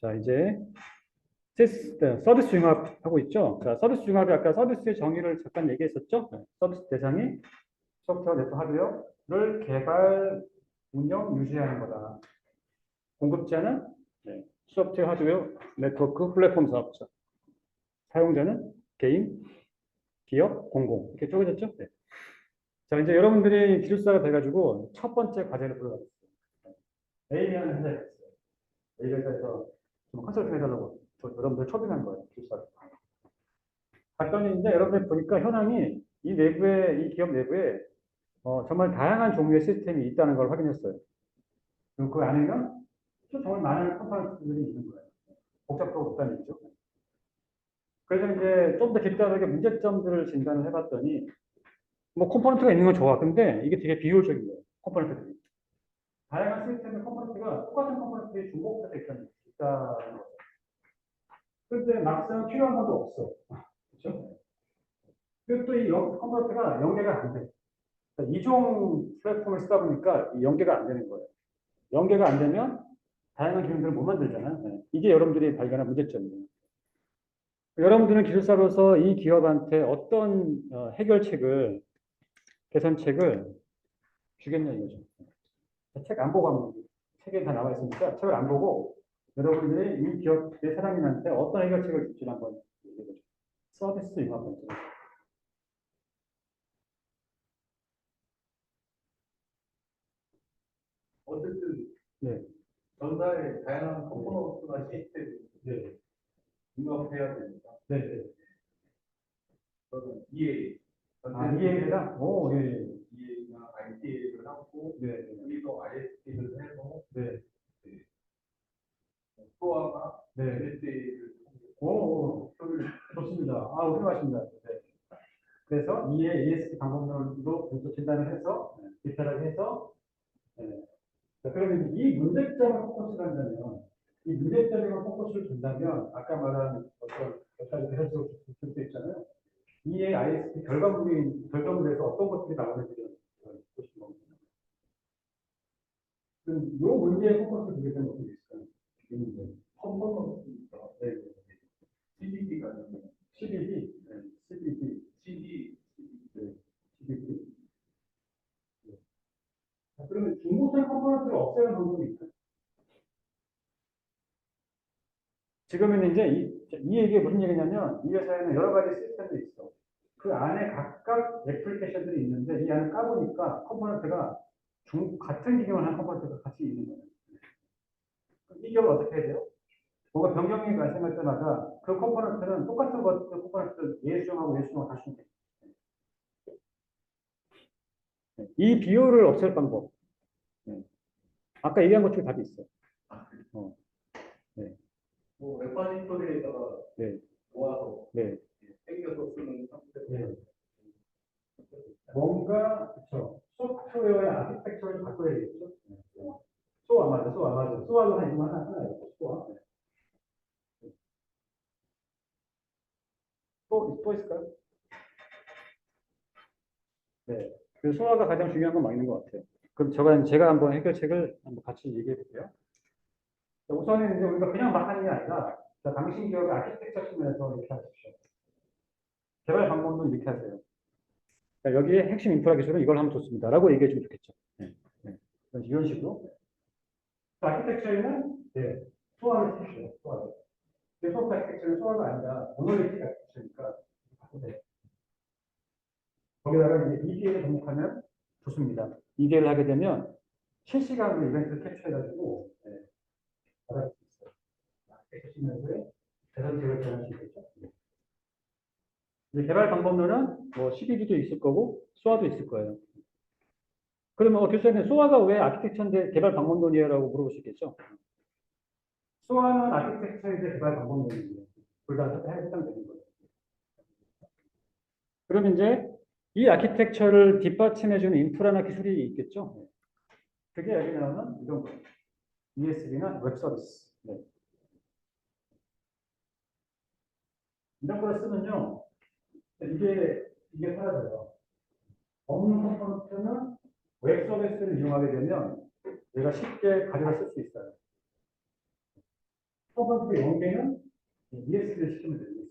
자, 이제 서비스 융합 하고 있죠. 자, 서비스 융합이 아까 서비스의 정의를 잠깐 얘기했었죠. 서비스 대상이 소프트웨어 네트워크 하드웨어를 개발, 운영, 유지하는 거다. 공급자는 소프트웨어 하드웨어 네트워크 플랫폼 사업자. 사용자는 개인, 기업, 공공. 이렇게 쪼개졌죠. 네. 자, 이제 여러분들이 기술사가 돼가지고 첫 번째 과제를 들어가겠어요. A라는 회사에 있어요. A 회사에서 좀 컨설팅 해달라고 여러분들 초빙한 거예요. 기술사. 봤더니 이제 여러분들 보니까 현황이 이 내부에, 이 기업 내부에 정말 다양한 종류의 시스템이 있다는 걸 확인했어요. 그리고 그 안에는 정말 많은 컴포넌트들이 있는 거예요. 복잡하고 없다는 얘기죠. 그래서 이제 좀 더 깊다하게 문제점들을 진단을 해봤더니 뭐 컴포넌트가 있는 건 좋아. 근데 이게 되게 비효율적인 거예요. 컴포넌트들이. 다양한 시스템의 컴포넌트가 똑같은 컴포넌트에 중복돼서 있다는 거죠. 근데 막상 필요한 것도 없어. 그렇죠? 그리고 또 이 컴포넌트가 연계가 안 돼. 그러니까 이종 플랫폼을 쓰다 보니까 이 연계가 안 되는 거예요. 연계가 안 되면 다양한 기능들을 못 만들잖아요. 네. 이게 여러분들이 발견한 문제점이에요. 여러분들은 기술사로서 이 기업한테 어떤 해결책을, 개선책을 주겠냐 이거죠. 책 안 보고 하면 책에 다 나와 있으니까 책을 안 보고 여러분들이 이 기업의 사장님한테 어떤 해결책을 줄지 한번 얘기해 보죠. 서비스 융합 번째. 어쨌든 네. 전사의 다양한 컴포넌트나 시스템을 네. 융합해야 되니까 네. 네. 저는 EA, EA가? 오, 예, 예. EA나 ITA를 하고 네. 여기서 ISP를 해서 네. 소아나 네. MSA를 오, 좋습니다. 아, 훌륭하십니다. 네. 그래서 이에 ESP 방법론으로 분석 진단을 해서 디테일하게 해서 자, 그러면 이 문제점을 포커스를 한다면 이 문제점에만 포커스를 준다면 아까 말한 어떤 몇 가지 해석을 줄 수 있잖아요. 이에 ISP 결과물에서 어떤 것들이 나오는지를 보시는 겁니다. 그럼 이 문제에 포커스를 두게 되면 어떻게 있을까요? 이 문제. 컴포넌트니까 네. CDD가 있는 CBD, 네. CBD, CD, 네. CBD. 그러면 중고차 컴포넌트를 없애는 방법이 있어요. 지금은 이제 이 얘기가 무슨 얘기냐면 이 회사에는 여러 가지 시스템이 있어. 그 안에 각각 애플리케이션들이 있는데 이 안을 까보니까 컴포넌트가 같은 기능을 하는 컴포넌트가 같이 있는 거예요. 이 기업을 어떻게 해야 돼요? 뭔가 변경이 발생할 때마다 그 컴포넌트는 똑같은 컴포넌트를 예수정하고 예수정하고 다시 돼. 이 비율을 없앨 방법. 아까 얘기한 것 중에 답이 있어요. 어. 네. 뭐 레파지토리에다가 네. 모아서 네. 땡겨서 쓰는 상태. 네. 뭔가 그렇죠. 소프트웨어의 아키텍처를 바꿔야 되겠죠. 소아 맞아, 소아 맞아. 소아도 한 이거 하나 있고 소아. 또 있을까요? 네. 그 소아가 가장 중요한 건 맞는 것 같아요. 그럼 제가 한번 해결책을 한번 같이 얘기해 볼게요. 우선은 이제 우리가 그냥 막 하는 게 아니라 당신 기업의 아키텍처 측면에서 이렇게 하십시오. 개발 방법은 이렇게 하세요. 여기에 핵심 인프라 기술은 이걸 하면 좋습니다. 라고 얘기해 주면 좋겠죠. 네. 네. 이런 식으로. 아키텍처에는 네. 소아를 쓰십시오. 소아를. 소프트 아키텍처는 소아가 아니라 모노리틱 아키텍처니까 네. 거기다가 이제 EDA를 접목하면 좋습니다. EDA를 하게 되면 실시간으로 이벤트를 캡처해가지고 받아볼 수 있어요. 캡처시면서 개선책을 제안할 수 있겠죠. 개발 방법론은 뭐 CBD도 있을 거고 소아도 있을 거예요. 그러면 교수님 소아가 왜 아키텍처인데 개발 방법론이에요라고 물어보시겠죠. 소아는 아키텍처인데 개발 방법론이에요. 둘 다 해당되는 거예요. 그럼 이제 이 아키텍처를 뒷받침해주는 인프라나 기술이 있겠죠. 그게 여기 나오는 이런 거예요. ESB나 웹 서비스. 네. 이런 걸 쓰면요. 이게 사라져요. 없는 컴포넌트는 웹 서비스를 이용하게 되면 내가 쉽게 가져다 쓸 수 있어요. 첫 번째 연계는 ES를 시키면 됩니다.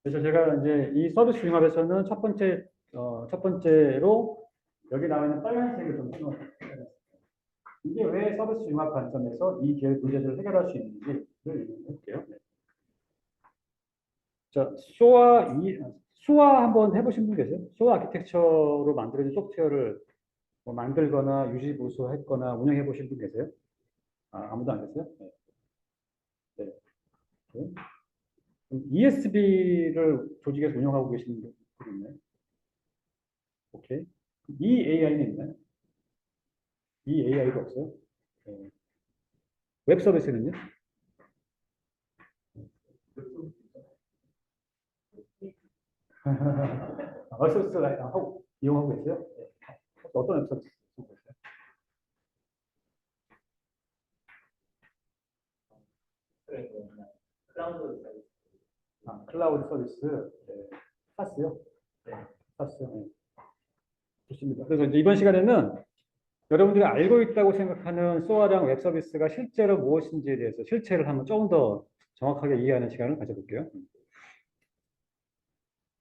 그래서 제가 이제 이 서비스 융합에서는 첫 번째로 여기 나와 있는 빨간색을 좀 써놓을게요. 이게 왜 서비스 융합 관점에서 이 계열 문제들을 해결할 수 있는지를 얘기해 볼게요. 네. 자, 소아 한번 해보신 분 계세요? 소아 아키텍처로 만들어진 소프트웨어를 뭐 만들거나 유지보수했거나 운영해 보신 분 계세요? 아무도 안 계세요? 네. 네. 네. ESB를 조직에서 운영하고 계시는 분이 있나요? 오케이. EAI는 있나요? EAI도 없어요? 네. 웹 서비스는요? 웹 서비스 이용하고 계세요? 네. 어떤 웹 서비스 쓰고 계세요? 클라우드 클라우드 서비스. 네. 파스요? 네. 파스. 네. 좋습니다. 그래서 이제 이번 시간에는 여러분들이 알고 있다고 생각하는 소아랑 웹 서비스가 실제로 무엇인지에 대해서 실체를 한번 조금 더 정확하게 이해하는 시간을 가져볼게요.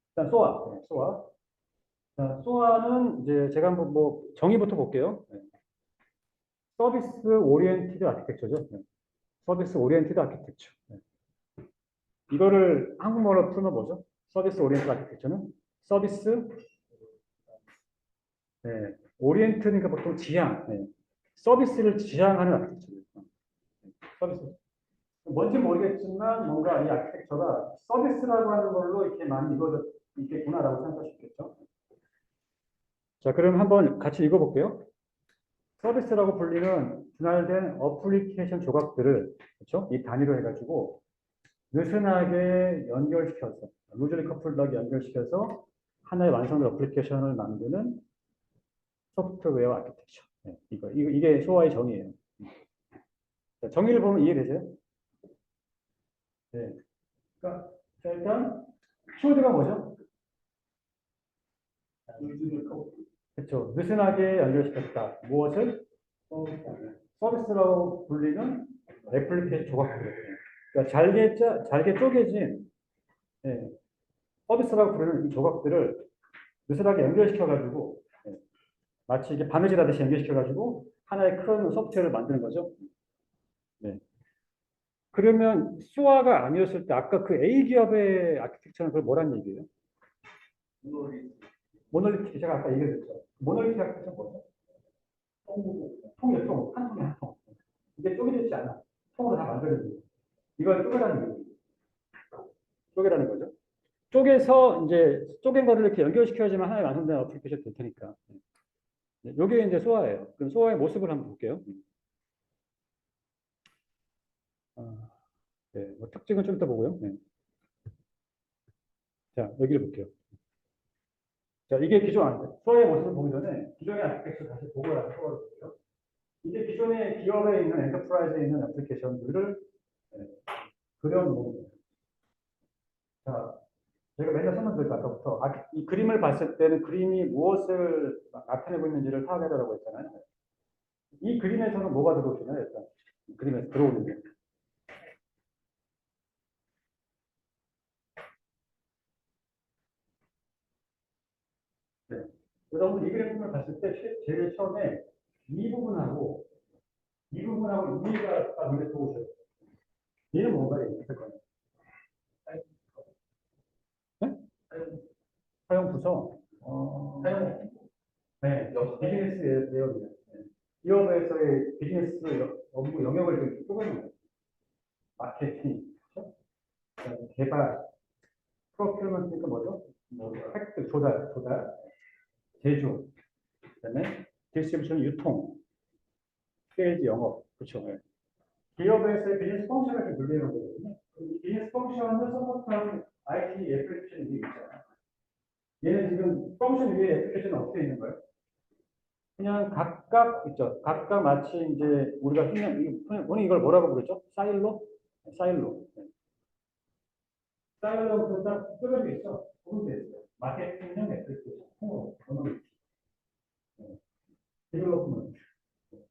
일단 소아. 네, 소아. 자, 소아는 이제 제가 한번 뭐 정의부터 볼게요. 네. 서비스 오리엔티드 아키텍처죠. 네. 서비스 오리엔티드 아키텍처. 네. 이거를 한국말로 풀면 뭐죠? 서비스 오리엔티드 아키텍처는 서비스 네. 오리엔트니까 보통 지향, 네. 서비스를 지향하는 아키텍처예요. 서비스. 뭔지 모르겠지만 뭔가 이 아키텍처가 서비스라고 하는 걸로 이렇게 많이 이루어져 있겠구나라고 생각할 수 있겠죠. 자, 그럼 한번 같이 읽어볼게요. 서비스라고 불리는 분할된 어플리케이션 조각들을 그렇죠? 이 단위로 해가지고 느슨하게 연결시켜서 루즈리 커플하게 연결시켜서 하나의 완성된 어플리케이션을 만드는 소프트웨어 아키텍처. 네, 이게 소아의 정의예요. 자, 정의를 보면 이해되세요? 네. 그러니까 자, 일단 키워드가 뭐죠? 그렇죠. 느슨하게 연결시켰다. 무엇을? 서비스라고 불리는 애플리케이션 조각들. 그러니까 잘게 쪼개진 예, 서비스라고 부르는 이 조각들을 느슨하게 연결시켜가지고 마치 이게 바느질 하듯이 연결시켜가지고 하나의 큰 소프트웨어를 만드는 거죠. 네. 그러면 수화가 아니었을 때 아까 그 A 기업의 아키텍처는 그걸 뭐란 얘기예요? 모놀리틱 제가 아까 얘기했죠. 모놀리틱 아키텍처는 뭐죠? 통이에요, 통. 한 통에 한 통. 이게 쪼개지지 않아. 통으로 다 만들어진 거예요. 이걸 쪼개라는 거예요. 쪼개라는 거죠. 쪼개서 이제 쪼갠 거를 이렇게 연결시켜야지만 하나의 완성된 어플리케이션이 될 테니까. 이게 이제 소아예요. 그럼 소아의 모습을 한번 볼게요. 네, 뭐 특징은 좀 이따 보고요. 네. 자, 여기를 볼게요. 자, 이게 소아의 모습을 보기 전에 기존의 아키텍처 다시 보고 나서 소아를 볼게요. 이게 기존의 기업에 있는 엔터프라이즈에 있는 애플리케이션들을 그려놓은 거예요. 자, 제가 맨날 설명드렸죠, 아까부터. 이 그림을 봤을 때는 그림이 무엇을 나타내고 있는지를 파악해달라고 했잖아요. 이 그림에서는 뭐가 들어오시나요, 일단? 이 그림에서 들어오는 게. 네. 여러분, 이 그림을 봤을 때 제일 처음에 이 부분하고 이해가 딱 눈에 들어오셔요. 얘는 뭔가 있을 거예요. 네? 사용 부서. 네, 비즈니스 내역이에요. 네. 기업에서의 비즈니스 업무 영역을 좀 쪼개는 거예요. 마케팅, 그렇죠? 개발, 프로큐먼트가 뭐죠? 뭐, 획득, 조달, 제조, 그다음에 디스트리뷰션, 유통, 세일즈, 영업, 그렇죠? 네. 기업에서의 비즈니스 펑션을 좀 늘리는 거거든요. 비즈니스 펑션을 서포트하는 IT 애플리케이션이 있잖아요. 얘는 지금 펑션 위에 애플리케이션은 어떻게 있는 거예요? 그냥 각각 있죠. 각각 마치 이제 우리가 흔히 이걸 뭐라고 부르죠? 사일로? 사일로. 사일로 딱 뜯어져 있어. 보면 되죠. 마케팅형 애플리케이션, 통으로, 커뮤니티, 디벨롭먼트,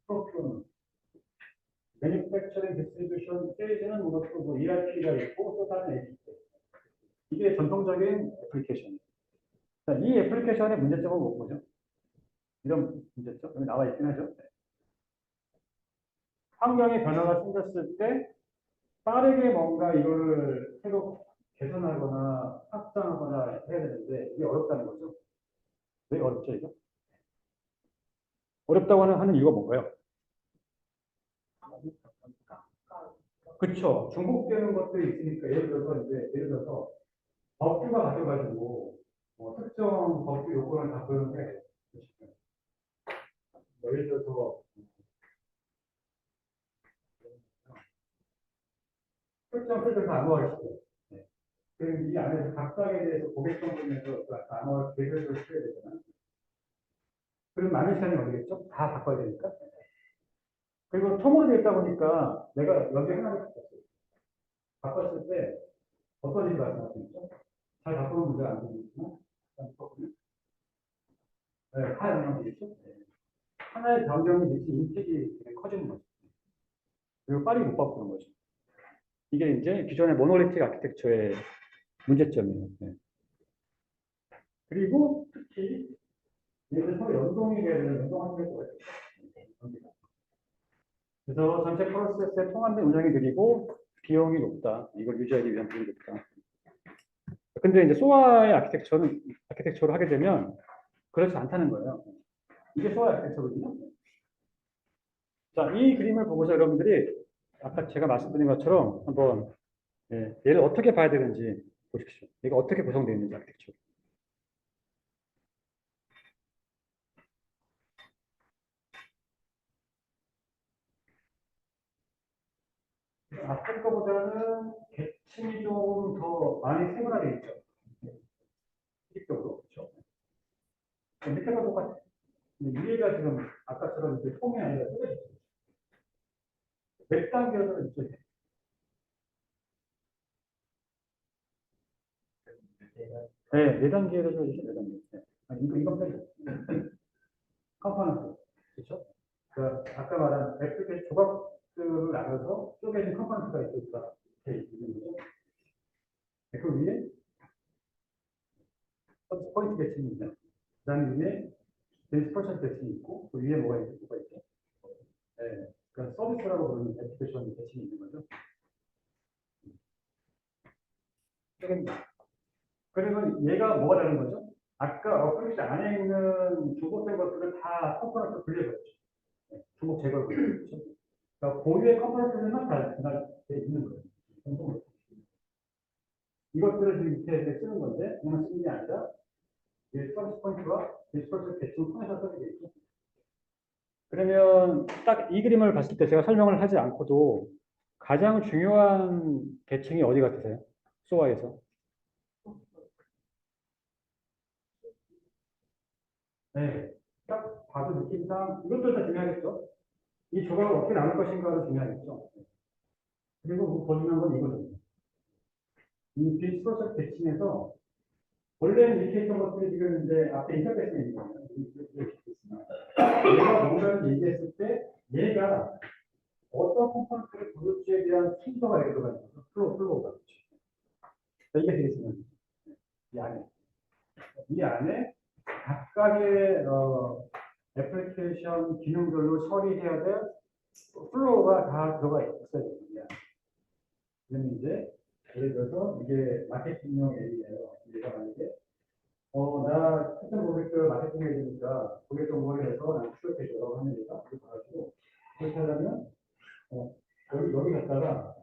프로큐먼트, 매니팩처 Manufacturing Distribution Sales는 뭐 ERP가 있고 또 다른 API. 이게 전통적인 애플리케이션. 자, 이 애플리케이션의 문제점은 뭐죠? 이런 문제점 여기 나와 있긴 하죠. 환경의 변화가 생겼을 때 빠르게 뭔가 이걸 새로 개선하거나 확장하거나 해야 되는데 이게 어렵다는 거죠. 왜 어렵죠, 이거? 어렵다고 하는 이유가 뭔가요? 그렇죠. 중복되는 것도 있으니까 예를 들어서 법규가 바뀌어가지고 특정 법규 요건을 다 보는데 예를 들어서 특정 뜻을 암호화를 시켜요. 네. 그럼 이 안에서 각각에 대해서 고객성 보면서 그 암호화 계획을 쓰여야 되잖아요. 그럼 많은 시간이 걸리겠죠? 다 바꿔야 되니까. 그리고 통으로 되어 있다 보니까 내가 여기 하나를 바꿨어요. 바꿨을 때 어떤 일이 발생하십니까? 잘 바꾸는 문제가 안 되겠지만 네, 하나 영향되겠죠? 네. 하나의 변경이 미치 임팩이 되게 커지는 거죠. 그리고 빨리 못 바꾸는 거죠. 이게 이제 기존의 모노리틱 아키텍처의 문제점이에요. 네. 그리고 특히 얘들 서로 연동이 돼야 되는 연동하는 게 뭐예요? 그래서 전체 프로세스의 통합된 운영이 느리고 비용이 높다. 이걸 유지하기 위한 비용이 높다. 근데 이제 소아의 아키텍처를 하게 되면 그렇지 않다는 거예요. 이게 소아 아키텍처거든요. 자, 이 그림을 보고서 여러분들이 아까 제가 말씀드린 것처럼 한번 얘를 어떻게 봐야 되는지 보십시오. 얘가 어떻게 구성되어 있는지 아키텍처. 앞에 거보다는 계층이 좀 더 많이 세분화되어 있죠. 식적으로 그렇죠. 밑에가 똑같아요. 근데 위에가 지금 아까처럼 이렇게 통이 아니라 뜯어져 있어요. 몇 단계로 이쪽에. 네, 네 단계로 뜯어주죠, 네 단계. 네. 이건 빼죠. 컴포넌트. 그렇죠? 아까 말한 애플리케이션 조각들을 나눠서 쪼개진 컴포넌트가 이렇게 있는 거죠. 네, 그 위에 포인트 계층입니다. 그 다음에 위에 벤스퍼션 계층이 있고, 그 위에 뭐가 있죠? 네, 그러니까 서비스라고 부르는 애플리케이션 계층이 있는 거죠. 그러면 얘가 뭐가 다른 거죠? 아까 어플리케이션 안에 있는 중복된 것들을 다 컴포넌트 분리해버렸죠. 중복 제거를 분리해버렸죠. 그러니까 고유의 컴포넌트들만 다 있는 거예요. 공통으로. 이것들을 지금 밑에 쓰는 건데, 그냥 쓰는 게 아니라, 이 서비스 포인트와 디스퍼스 대칭 통해서 쓰게 되죠. 그러면 딱 이 그림을 봤을 때 제가 설명을 하지 않고도 가장 중요한 계층이 어디 같으세요? 소아에서. 네. 딱 봐도 느낌상 이것도 다 중요하겠죠. 이 조각을 어떻게 나눌 것인가도 중요하겠죠. 그리고 더 중요한 건 이거죠. 이 디스퍼스 대칭에서 원래는 이렇게 했던 것들이 지금 이제 앞에 인터페이스에 있는 거예요. 얘가 뭔가를 얘기했을 때 얘가 어떤 컴포넌트를 부를지에 대한 순서가 이렇게 들어가 있는 거죠. 플로우가. 이게 되겠습니다. 이 안에 각각의 애플리케이션 기능별로 처리해야 될 플로우가 다 들어가 있어야 됩니다. 그러면 이제 예를 들어서 이게 마케팅용 AI예요. 얘가 만약에 나 특정 고객들 마케팅 해야 되니까 고객 정보를 해서 난 추적해줘 하는 얘가 그렇게 가지고 그렇게 하려면 여기 갔다가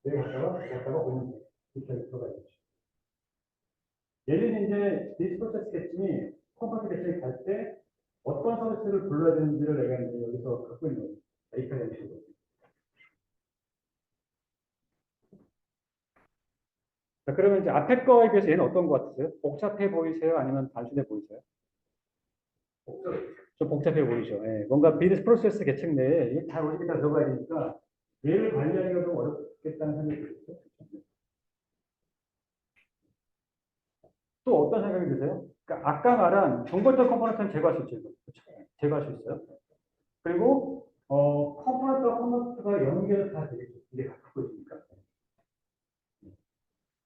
여기 갔다가 오는 거 이렇게 들어가 있죠. 얘는 이제 디스코스 스케치니 컴포트 스케치에 갈 때 어떤 서비스를 불러야 되는지를 내가 이제 여기서 갖고 있는 거예요. 데이터 연식으로. 자, 그러면 이제 앞에 거에 비해서 얘는 어떤 것 같으세요? 복잡해 보이세요? 아니면 단순해 보이세요? 좀 복잡해 보이죠. 예. 뭔가 비즈니스 프로세스 계층 내에 이게 다 이렇게 다 들어가야 되니까 얘를 관리하기가 좀 어렵겠다는 생각이 들죠. 또 어떤 생각이 드세요? 그러니까 아까 말한 중벌적 컴포넌트는 제거할 수 있죠. 그렇죠? 제거할 수 있어요. 그리고 컴포넌트와 컴포넌트가 연결 다 되겠죠. 이게 갖고 있으니까.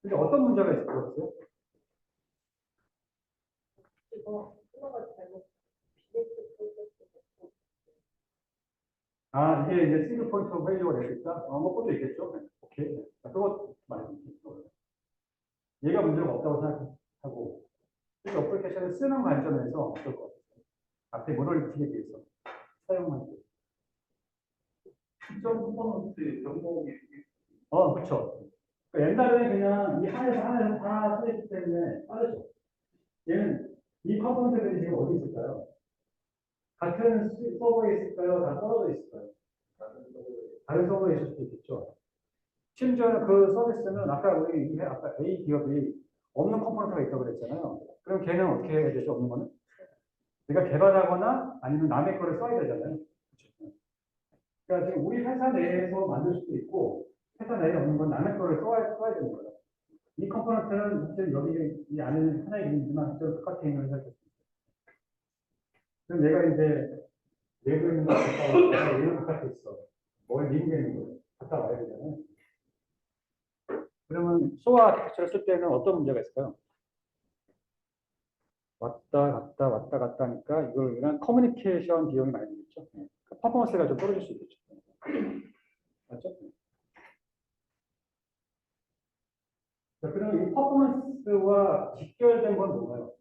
근데 어떤 문제가 있을 것 같아요? 이거 수거가 잘못 비즈니스 프로세스 아, 이게 이제 싱글 포인트 오브 페일리어가 될 수 있다? 뭐, 그것도 있겠죠. 네. 오케이. 자, 그것 말해주세요. 얘가 문제가 없다고 생각하고, 이 어플리케이션을 쓰는 관점에서 어떨 것 같아요? 앞에 모노리틱에 대해서 사용할 때. 시점 컴포넌트 정보이 그쵸. 그러니까 옛날에는 그냥 이 하나에서 다 써있기 때문에 빠르죠. 얘는 이 컴포넌트들이 지금 어디 있을까요? 같은 서버에 있을까요? 다 떨어져 있을까요? 다른 서버에 있을 수도 있겠죠. 심지어는 그 서비스는 아까 아까 A 기업이 없는 컴포넌트가 있다고 그랬잖아요. 그럼 걔는 어떻게 해야 되죠? 없는 거는? 내가 개발하거나 아니면 남의 거를 써야 되잖아요. 그렇죠? 그러니까 지금 우리 회사 내에서 만들 수도 있고 회사 내에 없는 건 남의 거를 써야 되는 거예요. 이 컴포넌트는 사실 여기 이 안에는 하나의 이름이지만 저 바깥에 있는 회사 그럼 내가 이제 내고 있는 거 갔다 와. 얘는 바깥에 있어. 뭘 미국에 있는 거예요. 갔다 와야 되잖아요. 그러면 소아 아키텍처를 쓸 때는 어떤 문제가 있을까요? 왔다 갔다 하니까 이걸 그냥 커뮤니케이션 비용이 많이 들겠죠. 퍼포먼스가 좀 떨어질 수 있겠죠. 맞죠? 자, 그럼 이 퍼포먼스와 직결된 건 뭔가요?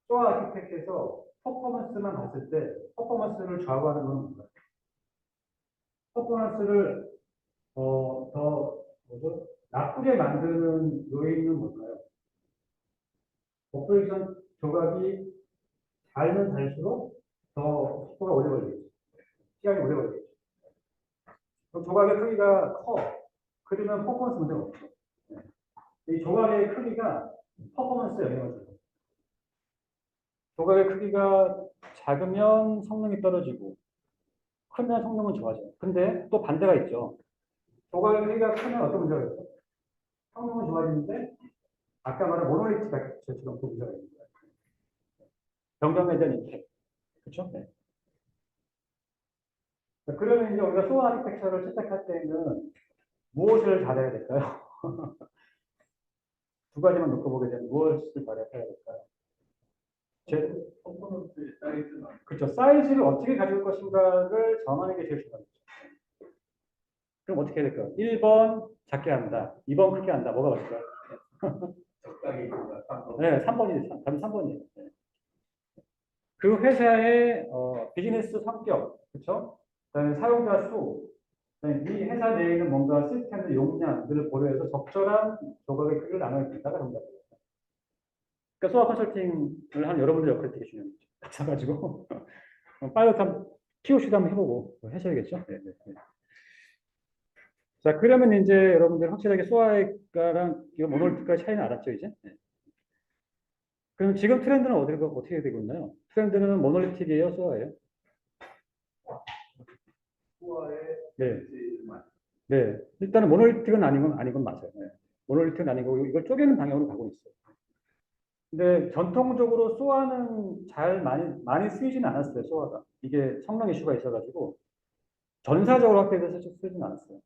소아 아키텍처에서 퍼포먼스만 봤을 때 퍼포먼스를 좌우하는 건 뭔가요? 퍼포먼스를 더 뭐죠? 나쁘게 만드는 요인은 뭘까요? 오퍼레이션 조각이 달면 달수록 더 속도가 오래 걸리겠죠. 시간이 오래 걸리겠죠. 그럼 조각의 크기가 커. 그러면 퍼포먼스 문제가 없죠. 이 조각의 크기가 퍼포먼스에 영향을 줘요. 조각의 크기가 작으면 성능이 떨어지고 크면 성능은 좋아져요. 근데 또 반대가 있죠. 조각의 크기가 크면 어떤 문제가 있어요? 성능은 좋아지는데 아까 말한 모노리티 같처럼 또 문제가 있는 거예요. 변경에 대한 임팩트. 그렇죠? 네. 그러면 이제 우리가 소아 아키텍처를 채택할 때는 무엇을 잘해야 될까요? 두 가지만 놓고 보게 되면 무엇을 잘해야 될까요? 컴포넌트 사이즈나 그렇죠. 사이즈를 어떻게 가져올 것인가를 정하는 게 제일 중요하죠. 그럼 어떻게 해야 될까요? 1번 작게 한다. 2번 크게 한다. 뭐가 맞을까요? 적당히 네, 3번이 답이 3번이에요. 그 회사의 비즈니스 성격, 그렇죠? 그다음에 사용자 수, 그다음에 이 회사 내에 있는 뭔가 시스템의 용량들을 고려해서 적절한 조각의 크기를 나눠야 된다가 정답이에요. 그러니까 소아 컨설팅을 한 여러분들 역할이 되게 중요합니다. 가가지고 파일럿 한번 POC도 한번 해보고 하셔야겠죠? 네, 네, 네. 자, 그러면 이제 여러분들 확실하게 소아과랑 이거 모노리틱과의 차이는 알았죠, 이제? 네. 그럼 지금 트렌드는 어떻게 되고 있나요? 트렌드는 모노리틱이에요, 소아예요? 후와의 네. 제일만 네. 일단은 모노리틱은 아닌 건 맞아요. 네. 모노리틱은 아니고 이걸 쪼개는 방향으로 가고 있어요. 근데 전통적으로 소아는 많이 쓰이진 않았어요, 소아가. 이게 성능 이슈가 있어가지고 전사적으로 확대돼서 쓰진 않았어요.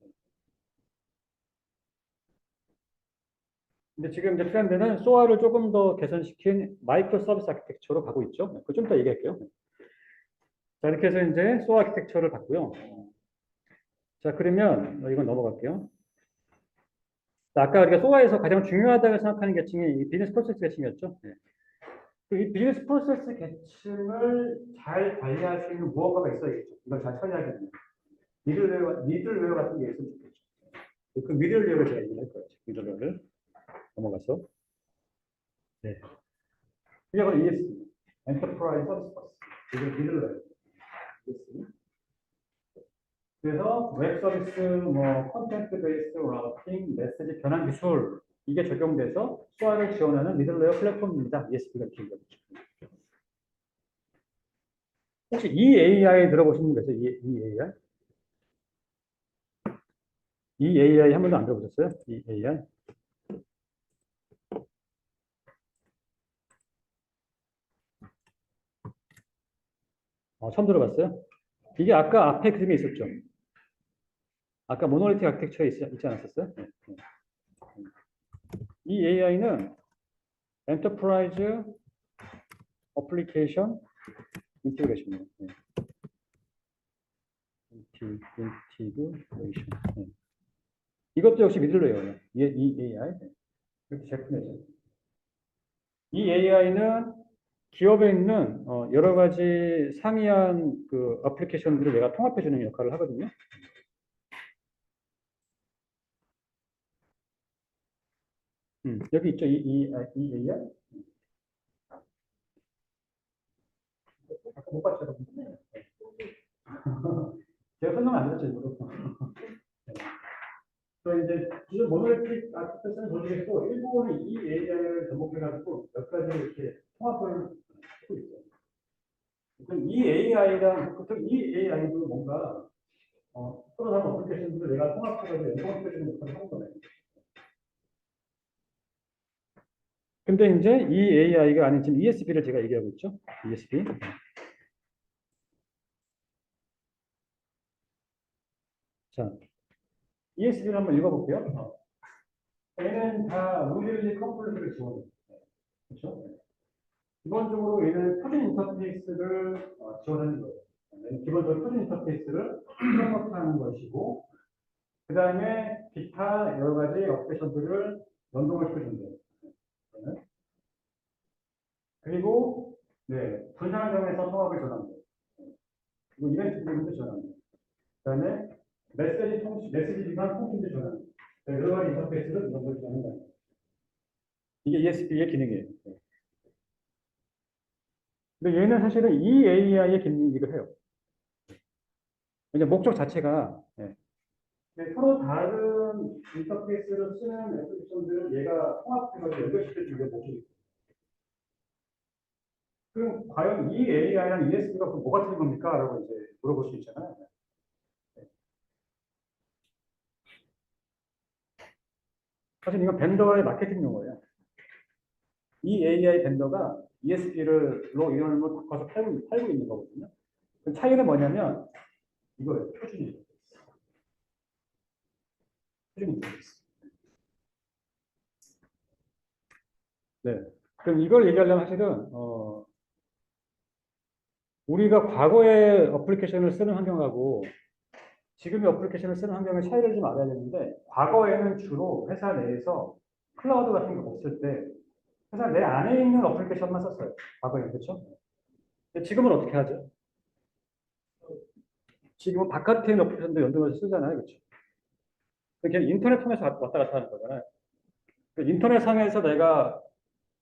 근데 지금 이제 트렌드는 소아를 조금 더 개선시킨 마이크로 서비스 아키텍처로 가고 있죠. 그거 좀 이따 얘기할게요. 자, 이렇게 해서 이제 소아 아키텍처를 봤고요. 자, 그러면 이건 넘어갈게요. 자, 아까 우리가 소아에서 가장 중요하다고 생각하는 계층이 이 비즈니스 프로세스 계층이었죠. 네. 이 비즈니스 프로세스 계층을 잘 관리할 수 있는 무언가가 있어야겠죠. 이걸 잘 처리하기 위해. 미들웨어 같은 게 있으면 좋겠죠. 그 미들웨어를 제가 얘기할 거예요. 미들웨어를 넘어가서. 네. 이게 바로 ES, 엔터프라이즈 서비스 버스. 이게 미들웨어. ES. 그래서 웹 서비스, 뭐 컨텐트 베이스 라우팅, 메시지 변환 기술 이게 적용돼서 소아를 지원하는 미들웨어 플랫폼입니다. ESP가 이렇게 얘기하죠. 혹시 EAI 들어보신 분 계세요? EAI? EAI 한 번도 안 들어보셨어요? EAI? 처음 들어봤어요? 이게 아까 앞에 그림에 있었죠. 아까 모노리틱 아키텍처에 있지 않았었어요? 네. 이 AI는 엔터프라이즈 어플리케이션 인티그레이션이에요. 네. 인티그레이션. 네. 이것도 역시 미들웨어예요. 이 AI. 네. 이렇게 제품이죠. 이 AI는 기업에 있는 여러 가지 상이한 그 어플리케이션들을 내가 통합해 주는 역할을 하거든요. 여기 있죠. 이 AI. 아까 못 봤죠, 여러분? 제가 설명 안 드렸죠, 이거. 또 이제 기존 모노리틱 아키텍처는 모르겠고 일본은 이 AI를 접목해가지고 몇 가지 이렇게 통합을 하고 있어요. 그럼 이 AI랑 이 AI도 뭔가 서로 다른 어플리케이션들을 내가 통합해가지고 연동시켜주는 역할을 하는 거네. 근데 이제 이 AI가 아닌 지금 ESB를 제가 얘기하고 있죠. ESB. 자, ESB를 한번 읽어볼게요. 얘는 다 루빌리 컴플렉스를 지원해요. 그렇죠? 기본적으로 얘는 표준 인터페이스를 지원하는 거예요. 기본적으로 표준 인터페이스를 프로모트하는 것이고, 그 다음에 기타 여러 가지 어플리케이션들을 연동을 시켜준대요. 그리고 분산점에서 통합을 전환돼요. 그리고 이벤트 기능도 전환돼요. 그 다음에 메시지 기반 통신도 전환돼요. 여러 가지 인터페이스를 연동을 하는 거예요. 이게 ESB의 기능이에요. 근데 얘는 사실은 이 AI의 기능이기도 해요. 왜냐 목적 자체가 서로 다른 인터페이스를 쓰는 애플리케이션들은 얘가 통합해서 연결시켜주는 목적이 있어요. 그럼 과연 이 AI랑 ESB가 뭐가 틀린 겁니까? 라고 이제 물어볼 수 있잖아요. 사실 이건 벤더의 마케팅 용어예요. 이 AI 벤더가 ESB로 이름을 바꿔서 팔고 있는 거거든요. 그 차이는 뭐냐면 이거예요. 표준이. 네. 그럼 이걸 얘기하려면 사실은 우리가 과거의 어플리케이션을 쓰는 환경하고 지금의 어플리케이션을 쓰는 환경의 차이를 좀 알아야 되는데 과거에는 주로 회사 내에서 클라우드 같은 게 없을 때 회사 내 안에 있는 어플리케이션만 썼어요. 과거에는 그렇죠? 근데 지금은 어떻게 하죠? 지금은 바깥에 있는 어플리케이션도 연동해서 쓰잖아요. 그렇죠? 그냥 인터넷 통해서 왔다 갔다 하는 거잖아요. 인터넷 상에서 내가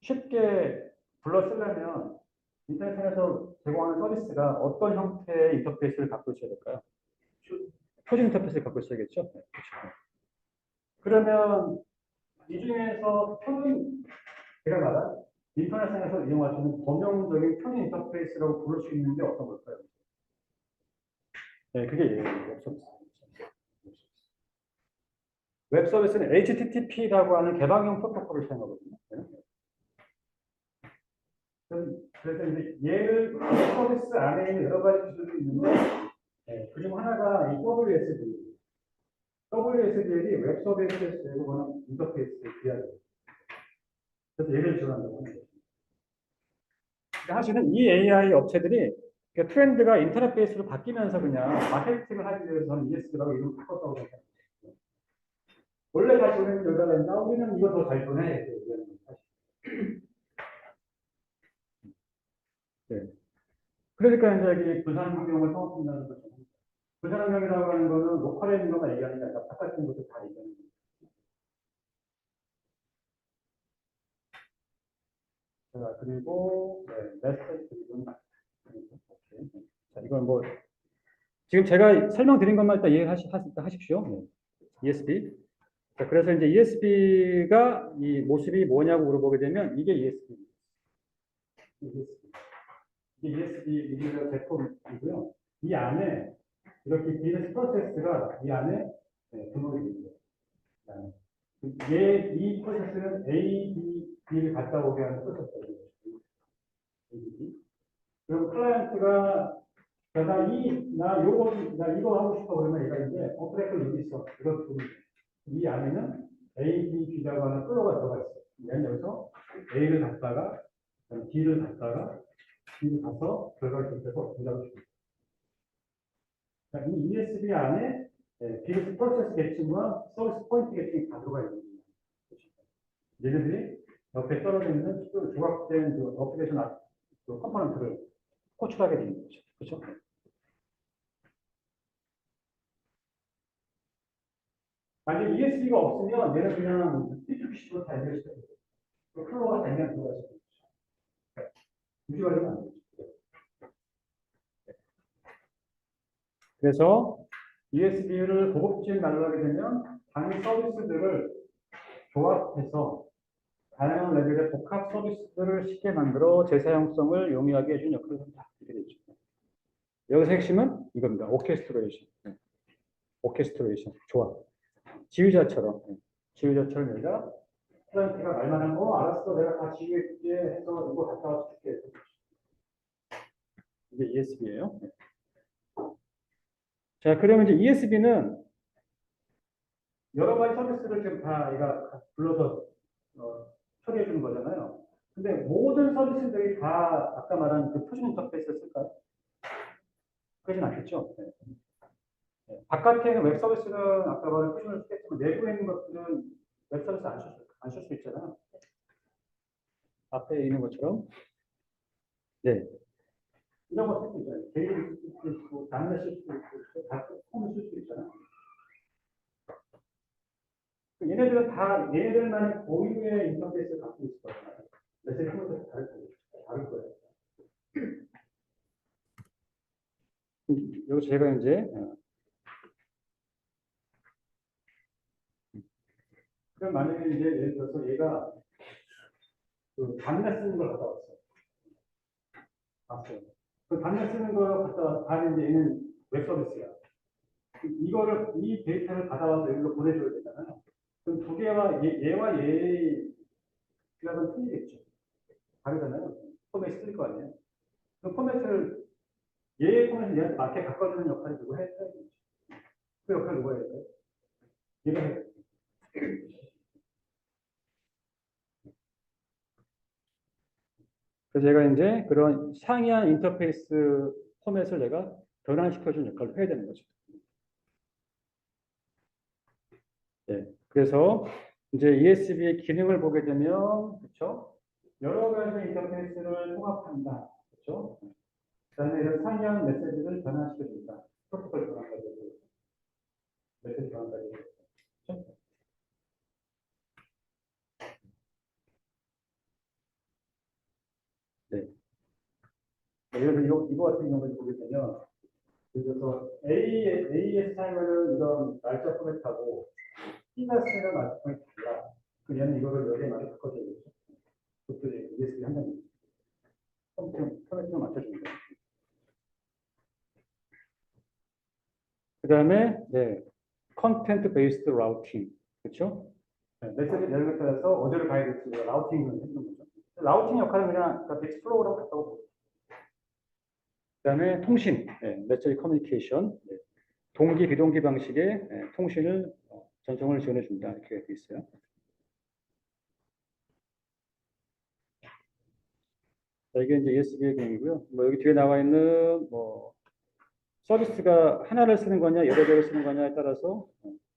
쉽게 불러 쓰려면 인터넷 상에서 제공하는 서비스가 어떤 형태의 인터페이스를 갖고 있어야 될까요? 표준 인터페이스를 갖고 있어야겠죠? 네, 그렇죠. 그러면 이 중에서 표준, 제가 말한 인터넷상에서 이용할 수 있는 범용적인 표준 인터페이스라고 부를 수 있는 게 어떤 걸까요? 네, 그게 웹서비스. 웹서비스는 HTTP라고 하는 개방형 프로토콜을 사용하거든요. 네. 그래서 이제 얘를 웹서비스 안에 있는 여러 가지 기술이 있는데 그중 하나가 이 WSDL. WSDL이 웹서비스에서 제공하는 인터페이스 기하예요. 그래서 얘를 지원한다고 하는 거죠. 사실은 이 AI 업체들이 트렌드가 인터넷 베이스로 바뀌면서 그냥 마케팅을 하기 위해서는 ES라고 이름을 바꿨다고 생각해요. 원래 다 보내는 여자가 있나? 우리는 이거 더 잘 보내. 네. 그러니까 이제 여기 분산 환경을 통합한다는 거죠. 분산 환경이라고 하는 거는 로컬에 있는 것만 얘기하는 게 아니라 바깥에 있는 것도 다 얘기하는 거죠. 자, 그리고 메시지 드리븐 자, 이건 뭐 지금 제가 설명드린 것만 일단 이해하십시오. ESB. 자, 그래서 이제 ESB가 이 모습이 뭐냐고 물어보게 되면 이게 ESB. 이게 ESB 리뷰 제품이고요. 이 안에 이렇게 비즈니스 프로세스가 이 안에 등록이 됩니다. 이 프로세스는 A, B, B를 갔다 오게 하는 프로세스예요. 그리고 클라이언트가 나 이거 하고 싶어 그러면 얘가 이제 그래 여기 있어. 이걸 두고 이 안에는 A, B, B라고 하는 플로가 들어가 있어. 얘는 여기서 A를 갖다가 B를 갖다가 B를 가서 결과를 접해서 동작을 주고. 이 ESB 안에 비즈니스 프로세스 계층과 서비스 포인트 계층이 다 들어가 있는 거예요. 얘네들이 옆에 떨어져 있는 조각된 그 어플리케이션 그 컴포넌트를 호출하게 되는 거죠. 그렇죠? 만약 ESB가 없으면 얘는 그냥 P2P식으로 다 연결시켜요. 그 플로어가 다 그냥 들어가 있어요. 유지관리가 안 되죠. 그래서 ESB를 고급진 말로 하게 되면 당일 서비스들을 조합해서 다양한 레벨의 복합 서비스들을 쉽게 만들어 재사용성을 용이하게 해주는 역할을 한다. 이렇게 되죠. 여기서 핵심은 이겁니다. 오케스트레이션. 오케스트레이션. 조합. 지휘자처럼. 지휘자처럼 내가 클라이언트가 말만 하면 알았어. 내가 다 지휘해줄게 해서 이거 갔다 와서 줄게. 이게 ESB예요. 자, 그러면 이제 ESB는 여러 가지 서비스를 지금 다 얘가 불러서 처리해 주는 거잖아요. 근데 모든 서비스들이 다 아까 말한 그 푸시 인터페이스를 쓸까요? 그러진 않겠죠. 네. 바깥에 있는 웹 서비스는 아까 말한 푸시를 쓰겠지만 내부에 있는 것들은 웹 서비스 안 쓸 수 있잖아요. 앞에 있는 것처럼. 네. 이런 거 쓸 수 있잖아요. 개인을 쓸 수 있고, 단을 쓸 수 있고, 다 폼을 쓸 수 있잖아요. 얘네들만의 고유의 인터페이스를 갖고 있을 거잖아요. 메시지 폼도 다를 거예요. 여기 제가 이제 그럼 만약에 이제 예를 들어서 얘가 그 단내 쓰는 걸 갖다 왔어. 봤어요. 그 단내 쓰는 걸 갖다 와서 다른 이제 얘는 웹 서비스야. 이 데이터를 받아와서 여기로 보내줘야 되잖아요. 그럼 두 개와 얘와 얘의 값은 틀리겠죠. 다르잖아요. 포맷이 틀릴 거 아니에요. 그 포맷을 얘의 포맷을 얘한테 맞게 바꿔주는 역할을 누가 해야 되죠. 그 역할을 누가 해야 돼요? 얘가 해야 돼요. 그래서 제가 이제 그런 상이한 인터페이스 포맷을 내가 변환시켜주는 역할을 해야 되는 거죠. 네. 그래서 이제 ESB의 기능을 보게 되면, 그렇죠? 여러 가지 인터페이스를 통합한다. 그렇죠? 그다음에 이런 상이한 메시지를 변환시켜준다. 프로토콜 변환까지. 메시지 변환까지. 그렇죠? 네. 예를 들어 이거 같은 경우를 보게 되면, 그래서 AS 타이머는 이런 날짜 포맷하고 T가 쓰는 날짜 포맷이 달라. 그 얘는 이거를 여기에 많이 바꿔줘야겠죠. 그것들이 ESB 한 단계. 포맷을 맞춰주는 거예요. 그 다음에, 네, 컨텐트 베이스드 라우팅. 그렇죠? 네, 메시지 내용에 따라서 어디를 가야 될지 라우팅을 해주는 거죠. 라우팅 역할은 그냥 텍스트 플로우라고 같다고 보고. 그 다음에 통신, 네, 메시지 커뮤니케이션, 네, 동기, 비동기 방식의 통신을 전송을 지원해준다. 이렇게 되어 있어요. 자, 이게 이제 ESB의 기능이고요. 뭐 여기 뒤에 나와 있는 뭐 서비스가 하나를 쓰는 거냐, 여러 개를 쓰는 거냐에 따라서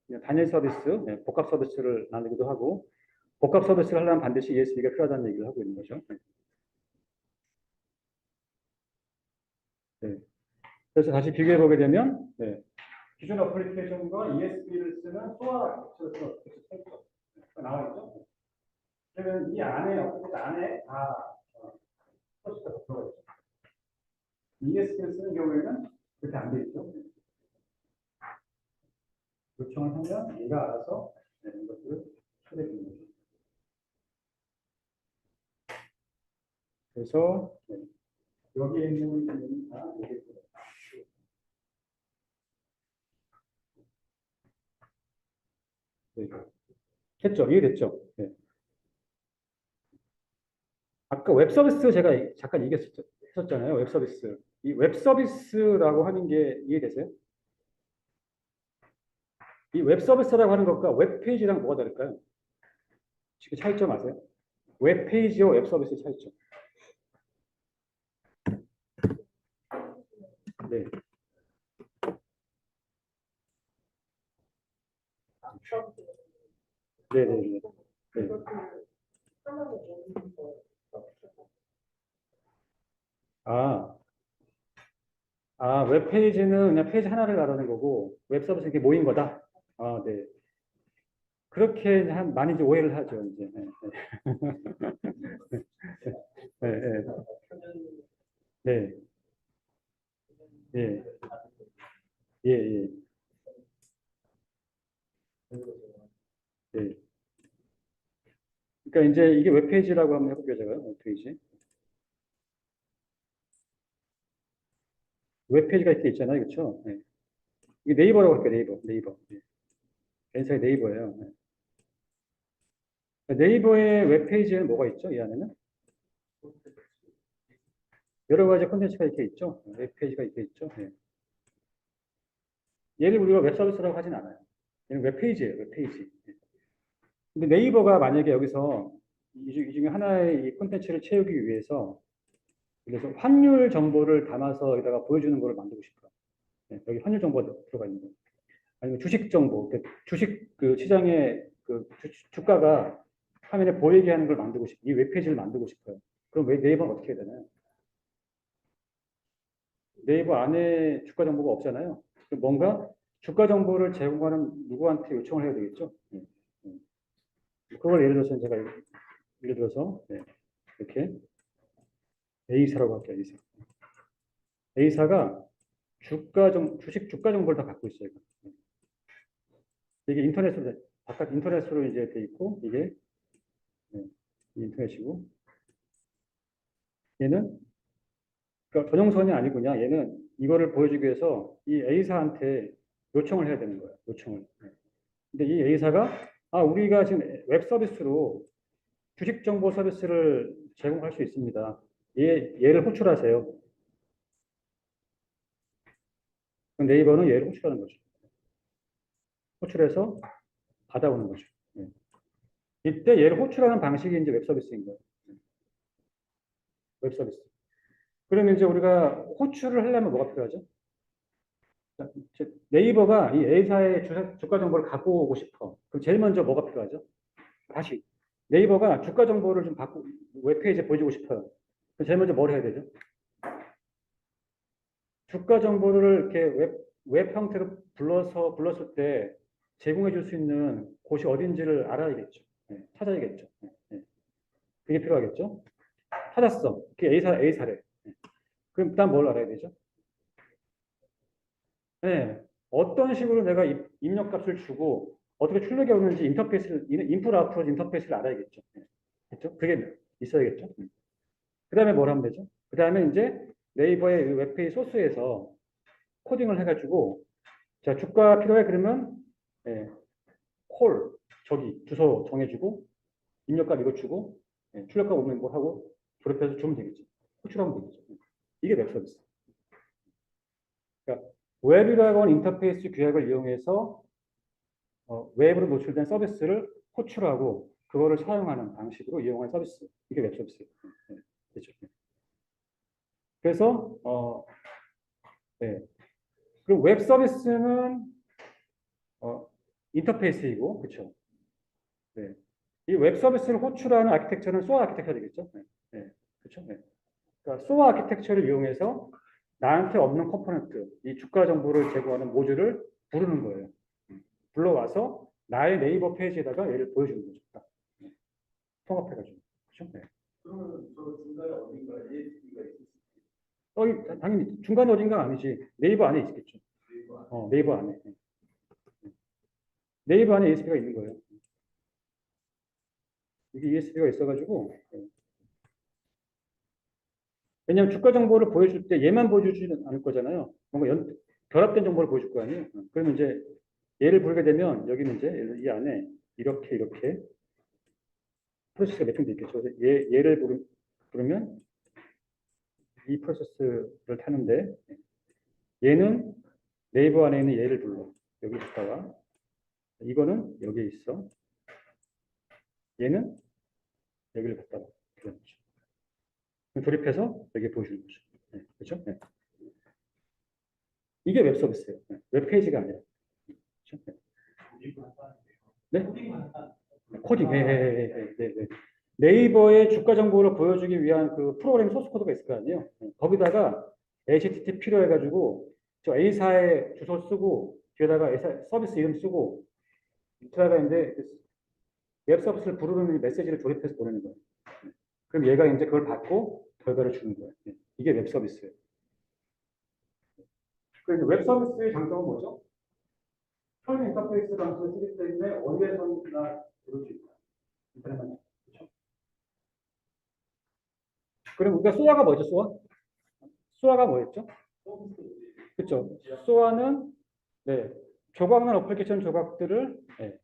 그냥 단일 서비스, 복합 서비스를 나누기도 하고, 복합 서비스를 하려면 반드시 ESB가 필요하다는 얘기를 하고 있는 거죠. 네. 그래서 다시 비교해 보게 되면, 네. 기존 어플리케이션과 ESB를 쓰는 소화 객체를 어떻게 쓸까 나와 있죠. 그러면 이 안에 어플리케이션 안에 다 서비스가 들어가 있죠. ESB를 쓰는 경우에는 그렇게 안 돼 있죠. 요청을 하면 얘가 알아서 이것들을 처리해 주는 거죠. 그래서 여기에 있는 부분이 다 여기 했죠? 이해됐죠? 네. 아까 웹 서비스 제가 잠깐 얘기했었잖아요. 웹 서비스. 이 웹 서비스라고 하는 게 이해되세요? 이 웹 서비스라고 하는 것과 웹 페이지랑 뭐가 다를까요? 지금 차이점 아세요? 웹 페이지와 웹 서비스의 차이점. 네. 앞서 네, 네, 네. 네. 그것도 하나의 모임인 거예요. 웹 페이지는 그냥 페이지 하나를 말하는 거고, 웹 서비스는 이게 모인 거다. 네. 그렇게 많이 이제 오해를 하죠, 이제. 네, 네, 네, 네, 예, 예, 예. 그러니까 이제 이게 웹 페이지라고 한번 해볼게요, 제가. 웹 페이지. 웹 페이지가 이렇게 있잖아요, 그렇죠? 네. 이게 네이버라고 할게요, 네이버. 네.検索네이버예요. 네. 네이버의 웹 페이지에는 뭐가 있죠? 이 안에는 여러 가지 콘텐츠가 이렇게 있죠. 웹 페이지가 이렇게 있죠. 네. 얘를 우리가 웹 서비스라고 하진 않아요. 얘는 웹 페이지예요, 웹 페이지. 네. 근데 네이버가 만약에 여기서 이 중에 하나의 이 콘텐츠를 채우기 위해서 그래서 환율 정보를 담아서 여기다가 보여주는 걸 만들고 싶어요. 네, 여기 환율 정보가 들어가 있는 거예요. 아니면 주식 정보, 주식 그 시장의 그 주가가 화면에 보이게 하는 걸 만들고 싶어요. 이 웹페이지를 만들고 싶어요. 그럼 네이버는 어떻게 해야 되나요? 네이버 안에 주가 정보가 없잖아요. 그럼 뭔가 주가 정보를 제공하는 누구한테 요청을 해야 되겠죠? 네. 네. 그걸 예를 들어서 제가 예를 들어서 네. 이렇게 A사라고 할게요. A사. A사가 주식 주가 정보를 다 갖고 있어요. 이게 인터넷으로 바깥 인터넷으로 이제 돼 있고 이게 네, 인터넷이고 얘는 그러니까 전용선이 아니고 그냥 얘는 이거를 보여주기 위해서 이 A사한테 요청을 해야 되는 거예요. 요청을. 네. 근데 이 A사가 우리가 지금 웹 서비스로 주식 정보 서비스를 제공할 수 있습니다. 얘를 호출하세요. 그럼 네이버는 얘를 호출하는 거죠. 호출해서 받아오는 거죠. 네. 이때 얘를 호출하는 방식이 이제 웹 서비스인 거예요. 웹 서비스. 그러면 이제 우리가 호출을 하려면 뭐가 필요하죠? 네이버가 이 A사의 주가 정보를 갖고 오고 싶어. 그럼 제일 먼저 뭐가 필요하죠? 다시 네이버가 주가 정보를 좀 갖고 웹페이지에 보여주고 싶어요. 그럼 제일 먼저 뭘 해야 되죠? 주가 정보를 이렇게 웹 형태로 불렀을 때 제공해 줄 수 있는 곳이 어딘지를 알아야겠죠. 네, 찾아야겠죠. 네, 네. 그게 필요하겠죠. 찾았어. 그게 A사래. 네. 그럼 일단 뭘 알아야 되죠? 네. 어떤 식으로 내가 입력값을 주고 어떻게 출력이 오는지 인풋 아웃풋 인터페이스를 알아야겠죠. 네. 그렇죠? 그게 있어야겠죠. 그 다음에 뭘 하면 되죠? 그 다음에 이제 네이버의 웹페이지 소스에서 코딩을 해가지고 자 주가 필요해 그러면 예, 콜 저기 주소 정해주고 입력값 이거 주고 출력값 오면 뭐 하고 조립해서 주면 되겠죠. 호출하면 되겠죠. 이게 웹 서비스. 그러니까 웹이라고 하는 인터페이스 규약을 이용해서 웹으로 노출된 서비스를 호출하고 그거를 사용하는 방식으로 이용한 서비스. 이게 웹 서비스예요. 네, 그렇죠. 그래서 네. 그리고 웹 서비스는 어, 인터페이스이고 그렇죠. 네. 이 웹 서비스를 호출하는 아키텍처는 소어 아키텍처 되겠죠. 네. 네. 그렇죠. 네. 그러니까 소어 아키텍처를 이용해서 나한테 없는 컴포넌트, 이 주가 정보를 제공하는 모듈을 부르는 거예요. 불러와서 나의 네이버 페이지에다가 얘를 보여주는 거죠. 딱. 네. 통합해가지고. 그렇죠? 네. 그러면 저 중간에 어딘가 ASP가 있을 수 당연히 중간 어딘가 아니지. 네이버 안에 있겠죠. 있고 네이버 안에. 네. 네이버 안에 ASP가 있는 거예요. 이게 ESP가 있어가지고 왜냐하면 주가 정보를 보여줄 때 얘만 보여주지는 않을 거잖아요. 뭔가 결합된 정보를 보여줄 거 아니에요. 그러면 이제 얘를 부르게 되면 여기는 이제 이 안에 이렇게 프로세스가 몇 개 있겠죠. 그래서 얘를 부르면 이 프로세스를 타는데 얘는 네이버 안에 있는 얘를 불러. 여기 있다가 이거는 여기에 있어. 얘는 여기를 갖다 놔. 그런 거죠. 조립해서 여기 보여주는 거죠. 네, 그렇죠? 네. 이게 웹 서비스예요. 네, 웹 페이지가 아니라. 그렇죠? 네? 코딩. 네, 네, 네, 네, 네, 네. 네이버의 주가 정보를 보여주기 위한 그 프로그램 소스 코드가 있을 거 아니에요. 네, 거기다가 HTTP 필요해가지고 저 A사의 주소 쓰고 뒤에다가 A사 서비스 이름 쓰고 밑에다가 이제 웹 서비스를 부르는 메시지를 조립해서 보내는 거예요. 그럼 얘가 이제 그걸 받고 결과를 주는 거예요. 네, 이게 웹 서비스예요. 그래서 웹 서비스의 장점은 뭐죠? 표준 인터페이스 방식을 쓰기 때문에 어디에서나 들을 수 있다. 인터넷만. 그렇죠? 그럼 우리가 소아가 뭐죠? 소아? 소아가 뭐였죠? 그렇죠. 소아는 네, 조각난 어플리케이션 조각들을 네,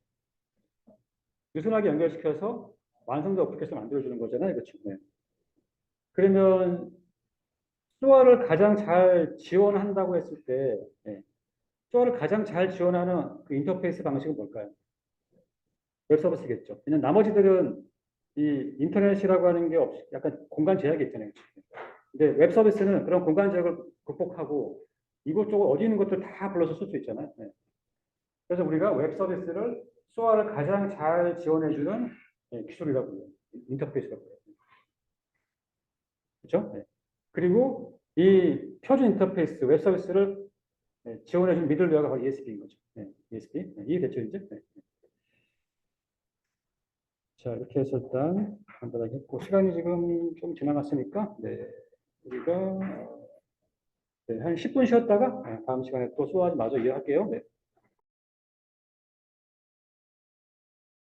유순하게 연결시켜서 완성된 어플리케이션을 만들어주는 거잖아요. 그렇죠. 네. 그러면 소아를 가장 잘 지원한다고 했을 때 네, 소아를 가장 잘 지원하는 그 인터페이스 방식은 뭘까요? 웹 서비스겠죠. 그냥 나머지들은 이 인터넷이라고 하는 게 없이 약간 공간 제약이 있잖아요. 근데 웹 서비스는 그런 공간 제약을 극복하고 이것저것 어디 있는 것들 다 불러서 쓸 수 있잖아요. 네. 그래서 우리가 웹 서비스를 소아를 가장 잘 지원해주는 기술이라고 해요. 인터페이스라고 해요. 그렇죠? 네. 그리고 이 표준 인터페이스 웹 서비스를 지원해주는 미들웨어가 바로 ESP인 거죠. 네. ESP. 네. 이해됐죠, 이제? 네. 자, 이렇게 해서 일단 간단하게 했고, 시간이 지금 좀 지나갔으니까, 네, 우리가 네, 한 10분 쉬었다가 다음 시간에 또 수업 마저 이어할게요. 네.